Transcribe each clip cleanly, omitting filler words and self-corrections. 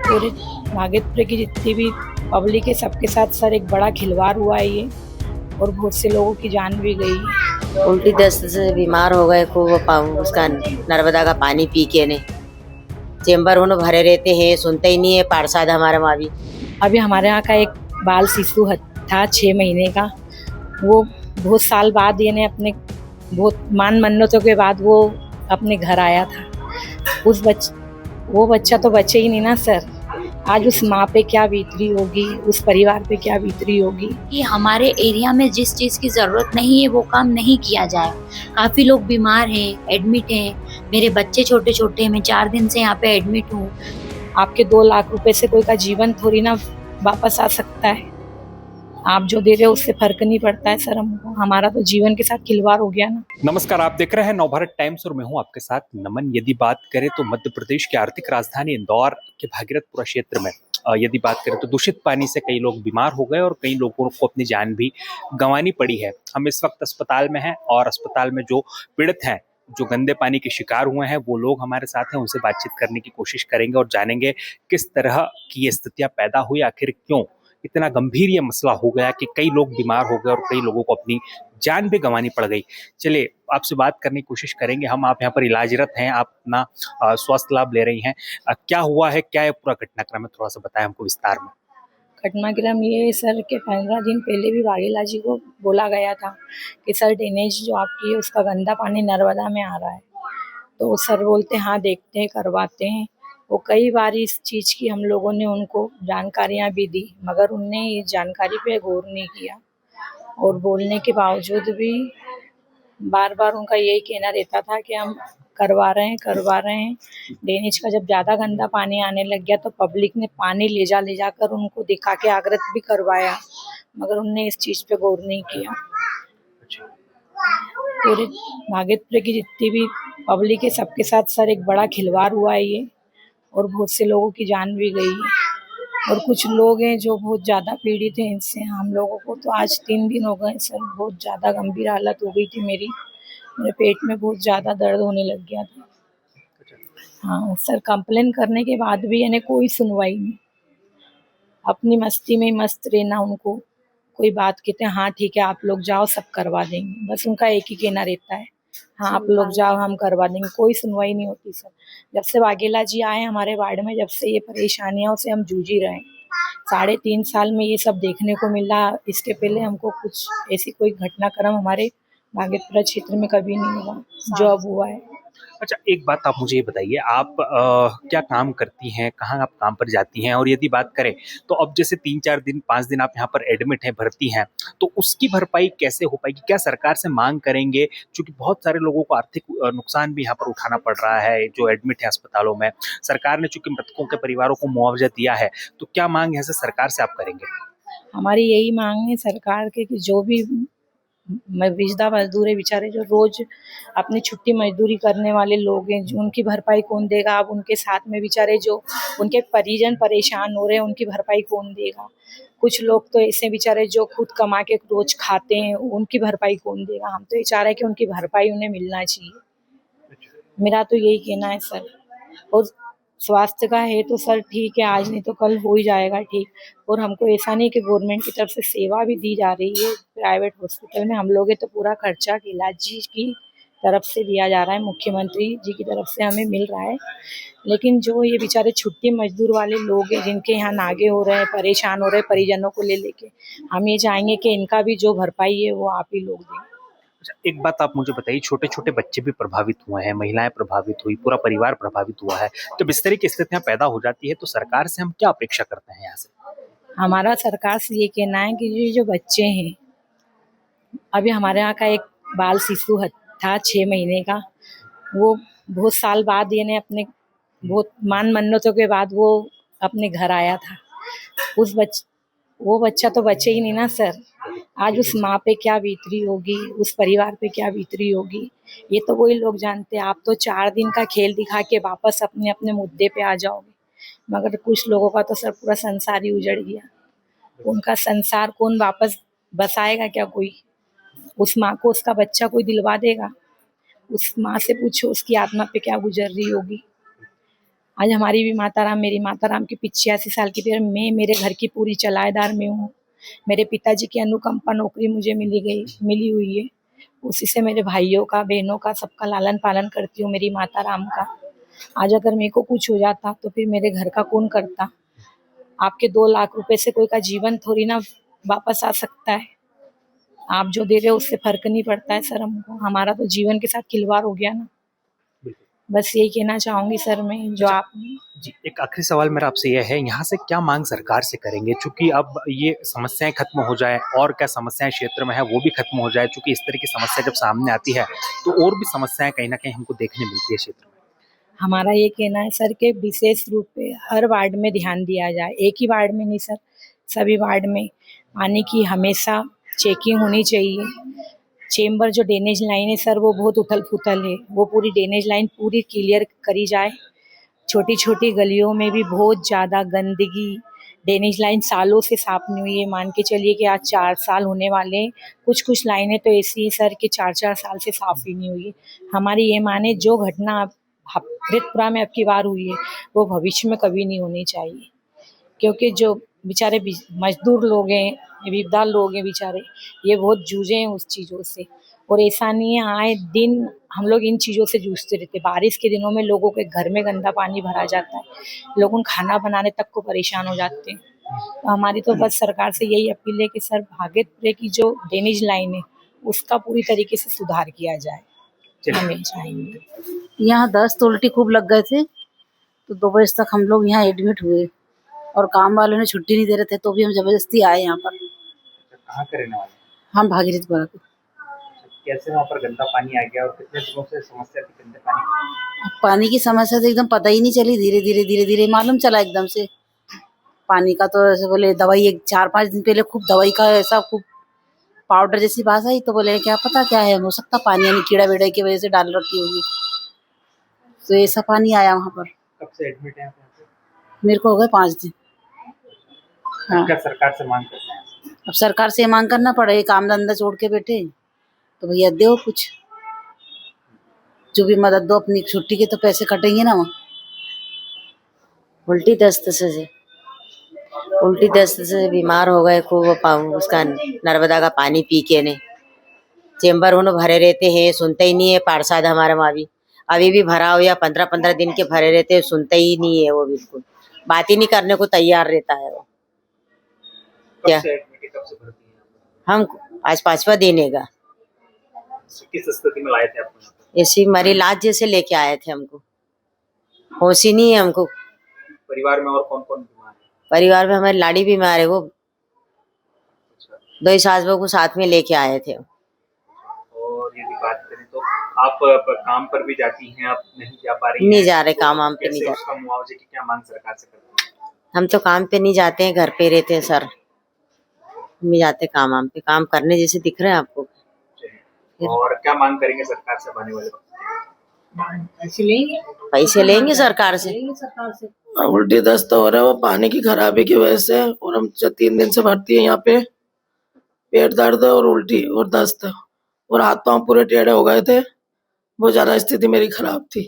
पूरे नागेत्र की जितनी भी पब्लिक है सबके साथ सर एक बड़ा खिलवाड़ हुआ है ये, और बहुत से लोगों की जान भी गई है। उल्टी दस्त से बीमार हो गए खूब। उसका नर्मदा का पानी पी के ने चेम्बर उन्हें भरे रहते हैं, सुनते ही नहीं है पार्षद हमारे वहाँ भी। अभी हमारे यहाँ का एक बाल शिशु था 6 महीने का। वो बहुत साल बाद ये अपने बहुत मन्नतों के बाद वो अपने घर आया था। वो बच्चा तो बचे ही नहीं ना सर। आज उस माँ पे क्या बीतरी होगी, उस परिवार पे क्या बीतरी होगी। कि हमारे एरिया में जिस चीज़ की ज़रूरत नहीं है वो काम नहीं किया जाए। काफ़ी लोग बीमार हैं, एडमिट हैं। मेरे बच्चे छोटे छोटे हैं, मैं 4 दिन से यहाँ पे एडमिट हूँ। आपके 2 लाख रुपए से कोई का जीवन थोड़ी ना वापस आ सकता है। आप जो दे रहे हो उससे फर्क नहीं पड़ता है सर। हमको हमारा तो जीवन के साथ खिलवाड़ हो गया ना। नमस्कार, आप देख रहे हैं नवभारत टाइम्स और मैं हूं आपके साथ नमन। यदि बात करें तो मध्य प्रदेश की आर्थिक राजधानी इंदौर के भागीरथपुरा क्षेत्र में यदि बात करें तो दूषित पानी से कई लोग बीमार हो गए और कई लोगों को अपनी जान भी गंवानी पड़ी है। हम इस वक्त अस्पताल में हैं और अस्पताल में जो पीड़ित हैं, जो गंदे पानी के शिकार हुए हैं, वो लोग हमारे साथ हैं। उनसे बातचीत करने की कोशिश करेंगे और जानेंगे किस तरह की ये स्थितियां पैदा हुई, आखिर क्यों इतना गंभीर ये मसला हो गया कि कई लोग बीमार हो गए और कई लोगों को अपनी जान भी गंवानी पड़ गई। चलिए आपसे बात करने की कोशिश करेंगे हम। आप यहाँ पर इलाजरत हैं, आप अपना स्वास्थ्य लाभ ले रही हैं। क्या हुआ है, क्या है पूरा घटनाक्रम है, थोड़ा सा बताएं हमको विस्तार में। घटनाक्रम ये है सर के 15 दिन पहले भी वाघेला जी को बोला गया था कि सर ड्रेनेज जो आपकी है उसका गंदा पानी नर्मदा में आ रहा है। तो सर बोलते हाँ देखते हैं, करवाते हैं। वो कई बार इस चीज़ की हम लोगों ने उनको जानकारियाँ भी दी, मगर उनने इस जानकारी पे गौर नहीं किया। और बोलने के बावजूद भी बार बार उनका यही कहना रहता था कि हम करवा रहे हैं। ड्रेनेज का जब ज़्यादा गंदा पानी आने लग गया तो पब्लिक ने पानी ले जाकर उनको दिखा के आग्रह भी करवाया, मगर उनने इस चीज़ पे गौर नहीं किया। पूरे नागेत्र की जितनी भी पब्लिक है सबके साथ सर एक बड़ा खिलवाड़ हुआ है ये, और बहुत से लोगों की जान भी गई है। और कुछ लोग हैं जो बहुत ज़्यादा पीड़ित हैं इनसे। हम लोगों को तो आज 3 दिन हो गए सर, बहुत ज़्यादा गंभीर हालत हो गई थी मेरी। मेरे पेट में बहुत ज़्यादा दर्द होने लग गया था। हाँ सर, कंप्लेन करने के बाद भी यानी कोई सुनवाई नहीं। अपनी मस्ती में मस्त रहना उनको। कोई बात कहते हैं हाँ ठीक है आप लोग जाओ सब करवा देंगे, बस उनका एक ही कहना रहता है हाँ आप लोग जाओ हम करवा देंगे। कोई सुनवाई नहीं होती सर। जब से वाघेला जी आए हमारे वार्ड में, जब से ये परेशानियों से हम जूझ ही रहे हैं। 3.5 साल में ये सब देखने को मिला। इसके पहले हमको कुछ ऐसी कोई घटनाक्रम हमारे भागलपुर क्षेत्र में कभी नहीं हुआ जो अब हुआ है। अच्छा, एक बात आप मुझे ये बताइए, आप क्या काम करती हैं, कहाँ आप काम पर जाती हैं? और यदि बात करें तो अब जैसे 3-4 दिन 5 दिन आप यहाँ पर एडमिट हैं, भर्ती हैं, तो उसकी भरपाई कैसे हो पाएगी? क्या सरकार से मांग करेंगे? क्योंकि बहुत सारे लोगों को आर्थिक नुकसान भी यहाँ पर उठाना पड़ रहा है जो एडमिट है अस्पतालों में। सरकार ने चूंकि मृतकों के परिवारों को मुआवजा दिया है, तो क्या मांग यहाँ से सरकार से आप करेंगे? हमारी यही मांग है सरकार के कि जो भी विधवा मजदूर है बेचारे, जो रोज अपनी छुट्टी मजदूरी करने वाले लोग हैं, जो उनकी भरपाई कौन देगा? अब उनके साथ में बेचारे जो उनके परिजन परेशान हो रहे हैं, उनकी भरपाई कौन देगा? कुछ लोग तो ऐसे बेचारे जो खुद कमा के रोज खाते हैं, उनकी भरपाई कौन देगा? हम तो ये चाह रहे हैं कि उनकी भरपाई उन्हें मिलना चाहिए। मेरा तो यही कहना है सर। और स्वास्थ्य का है तो सर ठीक है, आज नहीं तो कल हो ही जाएगा ठीक। और हमको ऐसा नहीं कि गवर्नमेंट की तरफ से सेवा भी दी जा रही है। प्राइवेट हॉस्पिटल में हम लोग हैं तो पूरा खर्चा इलाज जी की तरफ से दिया जा रहा है, मुख्यमंत्री जी की तरफ से हमें मिल रहा है। लेकिन जो ये बेचारे छुट्टी मजदूर वाले लोग हैं जिनके यहाँ नागे हो रहे हैं, परेशान हो रहे हैं परिजनों को ले लेके, हम ये चाहेंगे कि इनका भी जो भरपाई है वो आप ही लोग दें। अच्छा, एक बात आप मुझे बताइए, छोटे छोटे बच्चे भी प्रभावित हुए हैं, महिलाएं प्रभावित हुई, पूरा परिवार प्रभावित हुआ है। जब इस तरह की स्थितियां पैदा हो जाती है तो सरकार से हम क्या अपेक्षा करते हैं यहाँ से? हमारा सरकार से ये कहना है कि ये जो बच्चे हैं, अभी हमारे यहाँ का एक बाल शिशु था 6 महीने का। वो बहुत साल बाद ये ने अपने बहुत मन्नतों के बाद वो अपने घर आया था। वो बच्चा तो बचे ही नहीं ना सर। आज उस माँ पे क्या बीतरी होगी, उस परिवार पे क्या बीतरी होगी, ये तो वही लोग जानते हैं। आप तो 4 दिन का खेल दिखा के वापस अपने अपने मुद्दे पे आ जाओगे, मगर कुछ लोगों का तो सर पूरा संसार ही उजड़ गया। उनका संसार कौन वापस बसाएगा? क्या कोई उस माँ को उसका बच्चा कोई दिलवा देगा? उस माँ से पूछो उसकी आत्मा पे क्या गुजर रही होगी। आज हमारी भी माता राम, मेरी माता राम की 85 साल की थी, मैं मेरे घर की पूरी चलाएदार में हूँ। मेरे पिताजी की अनुकंपा नौकरी मुझे मिली हुई है। उसी से मेरे भाइयों का, बहनों का, सबका लालन पालन करती हूँ, मेरी माता राम का। आज अगर मेरे को कुछ हो जाता तो फिर मेरे घर का कौन करता? आपके 2 लाख रुपए से कोई का जीवन थोड़ी ना वापस आ सकता है। आप जो दे रहे हो उससे फर्क नहीं पड़ता है सर हमको। हमारा तो जीवन के साथ खिलवाड़ हो गया ना। बस यही कहना चाहूंगी सर मैं, जो आप जी, एक आखिरी सवाल मेरा आपसे यह है, यहाँ से क्या मांग सरकार से करेंगे? चूंकि अब ये समस्याएं खत्म हो जाए और क्या समस्याएं क्षेत्र में है वो भी खत्म हो जाए, चूंकि इस तरह की समस्या जब सामने आती है तो और भी समस्याएं कहीं ना कहीं हमको देखने मिलती है क्षेत्र में। हमारा ये कहना है सर के विशेष रूप पे हर वार्ड में ध्यान दिया जाए। एक ही वार्ड में नहीं सर, सभी वार्ड में पानी की हमेशा चेकिंग होनी चाहिए। चेम्बर जो ड्रेनेज लाइन है सर, वो बहुत उथल पुथल है, वो पूरी ड्रेनेज लाइन पूरी क्लियर करी जाए। छोटी छोटी गलियों में भी बहुत ज़्यादा गंदगी, ड्रेनेज लाइन सालों से साफ नहीं हुई है। मान के चलिए कि आज 4 साल होने वाले हैं। कुछ कुछ लाइनें तो ऐसी है सर कि 4-4 साल से साफ ही नहीं हुई है। हमारी ये माने, जो घटना हरितपुरा में अब की बार हुई है वो भविष्य में कभी नहीं होनी चाहिए, क्योंकि जो बेचारे मजदूर लोग हैं, विपदा लोग हैं बेचारे, ये बहुत जूझे हैं उस चीज़ों से। और ऐसा नहीं है, आए दिन हम लोग इन चीज़ों से जूझते रहते। बारिश के दिनों में लोगों के घर में गंदा पानी भरा जाता है, लोग खाना बनाने तक को परेशान हो जाते हैं। तो हमारी तो बस सरकार से यही अपील है कि सर भागलपुर की जो ड्रेनेज लाइन है उसका पूरी तरीके से सुधार किया जाए, हमें चाहिए। यहाँ दस्त उल्टी खूब लग गए थे, तो 2 बजे तक हम लोग यहाँ एडमिट हुए और काम वालों ने छुट्टी नहीं दे रहे थे, तो भी हम जबरदस्ती आए यहाँ पर। कहाँ के रहने वाले? हम भागीरथपुरा के। कैसे वहाँ पर गंदा पानी आ गया और कितने दिनों से समस्या थी गंदे पानी? पानी की समस्या तो एकदम पता ही नहीं चली, धीरे धीरे मालूम चला एकदम से पानी का। तो ऐसे बोले दवाई, 4-5 दिन पहले खूब दवाई का ऐसा खूब पाउडर जैसी बात आई, तो बोले क्या पता क्या है, हो सकता पानी यानी कीड़ा वेड़ा की वजह से डाल रखी होगी, तो ऐसा पानी आया वहाँ पर। कब से एडमिट है? मेरे को हो गए 5 दिन। हाँ, क्या सरकार से मांग करते हैं? अब सरकार से मांग करना पड़े, काम धंधा छोड़ के बैठे, तो भैया दो कुछ, जो भी मदद दो, अपनी छुट्टी के तो पैसे कटेंगे ना वहाँ। उल्टी दस्त से बीमार हो गए खूब। उसका नर्मदा का पानी पी के ने चेम्बर उन्होंने भरे रहते हैं, सुनते ही नहीं है। पार्षद हमारे वहाँ अभी भी भरा हुआ 15-15 दिन के भरे रहते हैं, सुनते ही नहीं है वो, बिल्कुल बात ही नहीं करने को तैयार रहता है वो। क्या हम आज 5वां दिन है। किस स्थिति में लाए थे आपको? ऐसी मरी लाज जैसे लेके आए थे, हमको होश ही नहीं है हमको। परिवार में और कौन कौन बीमार है? परिवार में हमारी लाड़ी बीमार है, वो 2 सास बहू को साथ में लेके आए थे। और यदि बात करें तो आप काम पर भी जाती हैं, आप नहीं जा पा रही हैं? नहीं जा रहे, काम वाम पे नहीं जा रहे। उसका मुआवजे की क्या मांग सरकार से करते हैं? हम तो काम पे नहीं जाते हैं, घर पे रहते हैं सर। नहीं जाते काम वाम पे, काम करने जैसे दिख रहे हैं आपको। और क्या मांग करेंगे सरकार से आने वाले वक्त? पैसे लेंगे सरकार से। उल्टी दस्त हो रहा है वो पानी की खराबी की वजह से, और हम 3 दिन से भर्ती है यहाँ पे। पेट दर्द और उल्टी और दस्त, और हाथ पांव पूरे टेढ़े हो गए थे, बहुत ज्यादा स्थिति मेरी खराब थी।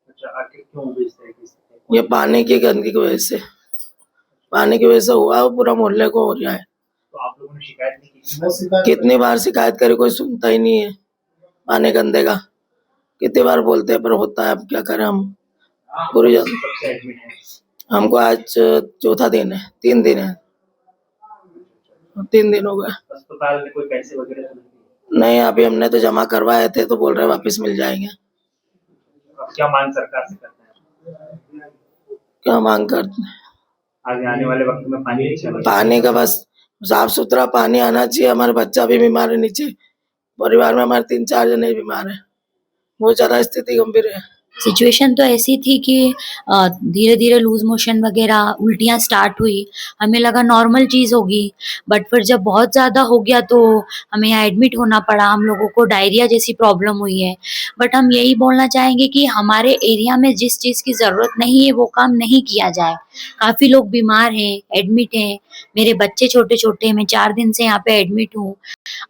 अच्छा, आखिर क्यों हुई इस तरीके से? ये पानी की गंदगी की वजह से, पानी की वजह से हुआ, वो पूरा मोहल्ले को हो रहा है। तो आप लोगों ने शिकायत नहीं की? कितनी बार शिकायत करी, कोई सुनता ही नहीं है। पानी गंदे का कितनी बार बोलते हैं, पर होता है, अब क्या करें हम। पूरी हमको आज 4था दिन है, 3 दिन है, 3 दिन हो गए। अस्पताल में कोई पैसे वगैरह नहीं, अभी हमने तो जमा करवाए थे, तो बोल रहे वापस मिल जाएंगे। अब क्या मांग सरकार से करते हैं? क्या मांग करते हैं? आगे आने वाले वक्त में पानी का बस साफ सुथरा पानी आना चाहिए। हमारे बच्चा भी बीमार है, नीचे परिवार में हमारे 3-4 जने बीमार है, बहुत ज्यादा स्थिति गंभीर है। सिचुएशन तो ऐसी थी कि धीरे धीरे लूज मोशन वगैरह, उल्टियाँ स्टार्ट हुई। हमें लगा नॉर्मल चीज़ होगी, बट फिर जब बहुत ज़्यादा हो गया तो हमें यहाँ एडमिट होना पड़ा। हम लोगों को डायरिया जैसी प्रॉब्लम हुई है। बट हम यही बोलना चाहेंगे कि हमारे एरिया में जिस चीज़ की ज़रूरत नहीं है वो काम नहीं किया जाए। काफ़ी लोग बीमार हैं, एडमिट हैं, मेरे बच्चे छोटे छोटे हैं, मैं 4 दिन से यहाँ पे एडमिट हूँ।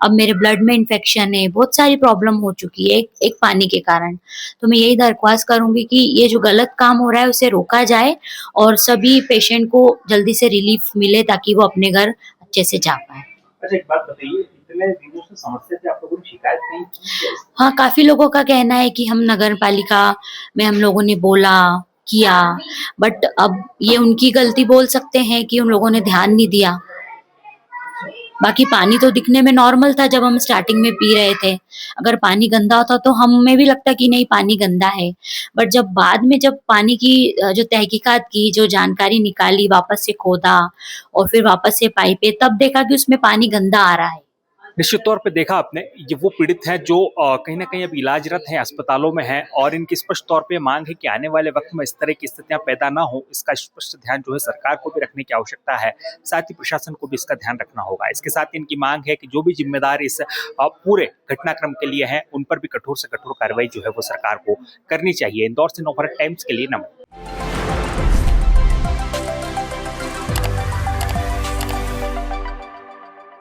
अब मेरे ब्लड में इन्फेक्शन है, बहुत सारी प्रॉब्लम हो चुकी है एक पानी के कारण। तो मैं यही दरख्वास्त करूंगी कि ये जो गलत काम हो रहा है उसे रोका जाए और सभी पेशेंट को जल्दी से रिलीफ मिले ताकि वो अपने घर अच्छे से जा पाए। अच्छा, एक बात बताइए, इतने दिनों से समस्या थी, आप लोगों ने शिकायत नहीं की? हाँ, काफी लोगों का कहना है कि हम नगर पालिका में हम लोगों ने बोला किया, बट अब ये उनकी गलती बोल सकते हैं कि उन लोगों ने ध्यान नहीं दिया। बाकी पानी तो दिखने में नॉर्मल था जब हम स्टार्टिंग में पी रहे थे। अगर पानी गंदा होता तो हमें भी लगता कि नहीं पानी गंदा है, बट जब बाद में जब पानी की जो तहकीकात की, जो जानकारी निकाली, वापस से खोदा और फिर वापस से पाइपे, तब देखा कि उसमें पानी गंदा आ रहा है। निश्चित तौर पे देखा आपने, ये वो पीड़ित हैं जो कहीं ना कहीं अब इलाजरत हैं, अस्पतालों में हैं, और इनकी स्पष्ट तौर पे मांग है कि आने वाले वक्त में इस तरह की स्थितियां पैदा ना हो, इसका स्पष्ट ध्यान जो है सरकार को भी रखने की आवश्यकता है, साथ ही प्रशासन को भी इसका ध्यान रखना होगा। इसके साथ इनकी मांग है कि जो भी जिम्मेदार इस पूरे घटनाक्रम के लिए हैं, उन पर भी कठोर से कठोर कार्रवाई जो है वो सरकार को करनी चाहिए। इंदौर से नवभारत टाइम्स के लिए नमन।